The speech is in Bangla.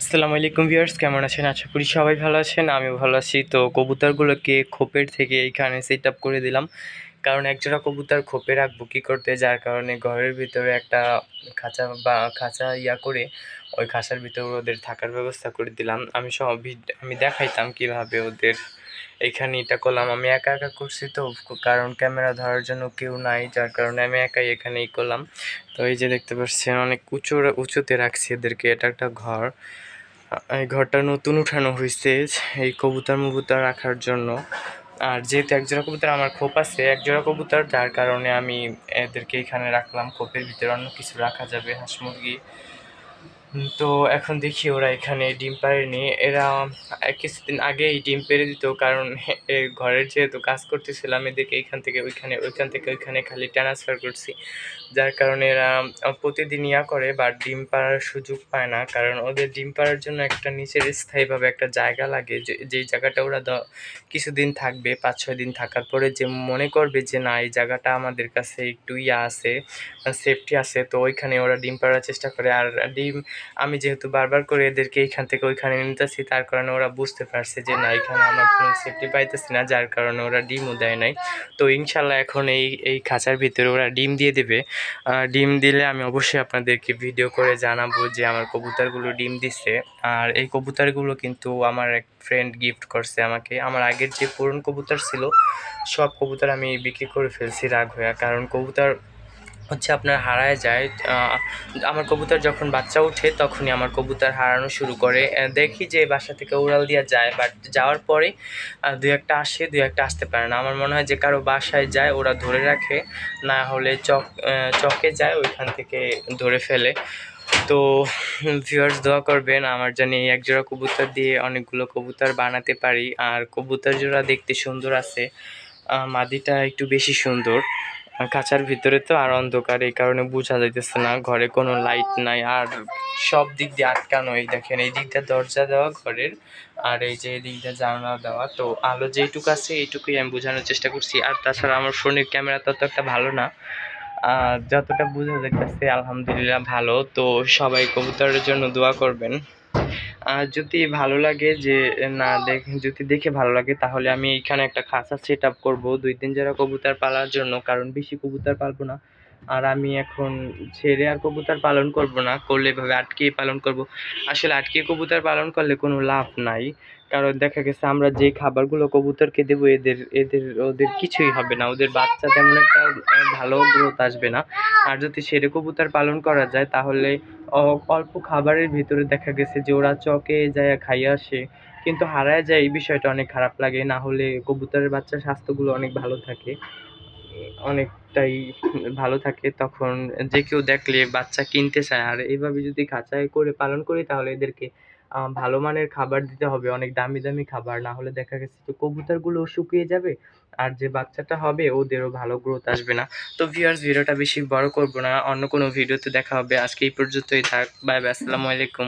আসসালামু আলাইকুম ভিউয়ার্স, কেমন আছেন? আশা করি সবাই ভালো আছেন। আমিও ভালো আছি। তো কবুতরগুলোকে খোপের থেকে এইখানে সেট আপ করে দিলাম, কারণ একজোড়া কবুতর খোপে রাখবো কী করতে, যার কারণে ঘরের ভিতরে একটা খাঁচা করে ওই খাঁচার ভিতরে ওদের থাকার ব্যবস্থা করে দিলাম। আমি দেখাইতাম কিভাবে ওদের এইখানে এটা করলাম। আমি একা একা করছি তো, কারণ ক্যামেরা ধরার জন্য কেউ নাই, যার কারণে আমি একাই এখানেই করলাম। তো এই যে দেখতে পাচ্ছেন অনেক উঁচুতে রাখছি এদেরকে। এটা একটা ঘর, এই ঘরটা নতুন উঠানো হয়েছে এই কবুতর রাখার জন্য। আর যেহেতু একজোড়া কবুতর আমার খোপ আছে, একজোড়া কবুতর, যার কারণে আমি এদেরকে এখানে রাখলাম। খোপের ভিতরে অন্য কিছু রাখা যাবে, হাঁস মুরগি। তো এখন দেখি ওরা এখানে ডিম পাড়েনি। এরা কিছুদিন আগে এই ডিম পেড়ে দিত, কারণ ঘরের যেহেতু কাজ করতেছিলাম এদেরকে এইখান থেকে ওইখানে, ওইখান থেকে ওইখানে খালি ট্রান্সফার করছি, যার কারণে এরা প্রতিদিন করে, বাট ডিম পাড়ার সুযোগ পায় না। কারণ ওদের ডিম পাড়ার জন্য একটা নিচের স্থায়ীভাবে একটা জায়গা লাগে, যেই জায়গাটা ওরা কিছুদিন থাকবে, 5-6 দিন থাকার পরে যে মনে করবে যে না, এই জায়গাটা আমাদের কাছে একটু আছে, সেফটি আছে, তো ওইখানে ওরা ডিম পাড়ার চেষ্টা করে। আর আমি যেহেতু বারবার করে এদেরকে এইখান থেকে ওইখানে নিতেছি, তার কারণে ওরা বুঝতে পারছে যে না, এখানে আমার কোনো সেফটি পাইতেছি না, যার কারণে ওরা ডিমও দেয় নাই। তো ইনশাল্লাহ এখন এই খাঁচার ভিতরে ওরা ডিম দিয়ে দেবে। ডিম দিলে আমি অবশ্যই আপনাদেরকে ভিডিও করে জানাবো যে আমার কবুতরগুলো ডিম দিছে। আর এই কবুতরগুলো কিন্তু আমার এক ফ্রেন্ড গিফট করছে আমাকে। আমার আগের যে পুরনো কবুতর ছিল, সব কবুতর আমি বিক্রি করে ফেলছি রাগ হয়ে, কারণ কবুতর আপনার হারায় যায়। আমার কবুতর যখন বাচ্চা ওঠে তখনই আমার কবুতর হারানো শুরু করে। দেখি যে বাসা থেকে উড়াল দিয়ে যায়, বাট যাওয়ার পরে দু একটা আসে, দু একটা আসতে পারে না। আমার মনে হয় যে কারো বাসায় যায়, ওরা ধরে রাখে, না হলে চকে যায়, ওইখান থেকে ধরে ফেলে। তো ভিউয়ার্স, দোয়া করবেন আমার জানি এই একজোড়া কবুতর দিয়ে অনেকগুলো কবুতর বানাতে পারি। আর কবুতর জোড়া দেখতে সুন্দর আছে, মাদিটা একটু বেশি সুন্দর। খাঁচার ভিতরে তো আর অন্ধকার, এই কারণে বোঝা যাইতেছে না, ঘরে কোনো লাইট নাই, আর সব দিক দিয়ে আটকানো। এই দেখেন, এই দিকটা দরজা দেওয়া ঘরের, আর এই যে এই দিকটা জানলা দেওয়া। তো আলো যেইটুকু আছে এইটুকুই আমি বোঝানোর চেষ্টা করছি। আর তাছাড়া আমার ফোনের ক্যামেরা তত একটা ভালো না, যতটা বোঝা যাইতেছে আলহামদুলিল্লাহ ভালো। তো সবাই কবুতরের জন্য দোয়া করবেন। যদি ভালো লাগে যে না যদি দেখে ভালো লাগে, তাহলে আমি এইখানে একটা খাঁচা সেট আপ করবো 2-3 জোড়া কবুতর পালার জন্য, কারণ বেশি কবুতর পালবো না। আর আমি এখন ছেড়ে আর কবুতর পালন করব না, করলে এভাবে আটকিয়ে পালন করব। আসলে আটকিয়ে কবুতর পালন করলে কোনো লাভ নাই, কারণ দেখা গেছে আমরা যে খাবারগুলো কবুতরকে দেবো, ওদের কিছুই হবে না, ওদের বাচ্চা তেমন একটা ভালো গ্রোথ আসবে না। আর যদি ছেড়ে কবুতর পালন করা যায়, তাহলে অল্প খাবারের ভিতরে দেখা গেছে যে ওরা চকে যায় খাইয়ে আসে, কিন্তু হারায় যায়। এই বিষয়টা অনেক খারাপ লাগে। না হলে কবুতরের বাচ্চার স্বাস্থ্যগুলো অনেক ভালো থাকে, অনেকটাই ভালো থাকে। তখন যে কেউ দেখলে বাচ্চা কিনতে চায়। আর এইভাবে যদি খাঁচায় করে পালন করি, তাহলে এদেরকে ভালো মানের খাবার দিতে হবে, অনেক দামি দামি খাবার। না হলে দেখা গেছে যে কবুতরগুলো শুকিয়ে যাবে, আর যে বাচ্চাটা হবে ওদেরও ভালো গ্রোথ আসবে না। তো ভিউয়ার্স, ভিডিওটা বেশি বড় করব না, অন্য কোনো ভিডিওতে দেখা হবে। আজকে এই পর্যন্তই থাক। বাই বাই, আসসালামু আলাইকুম।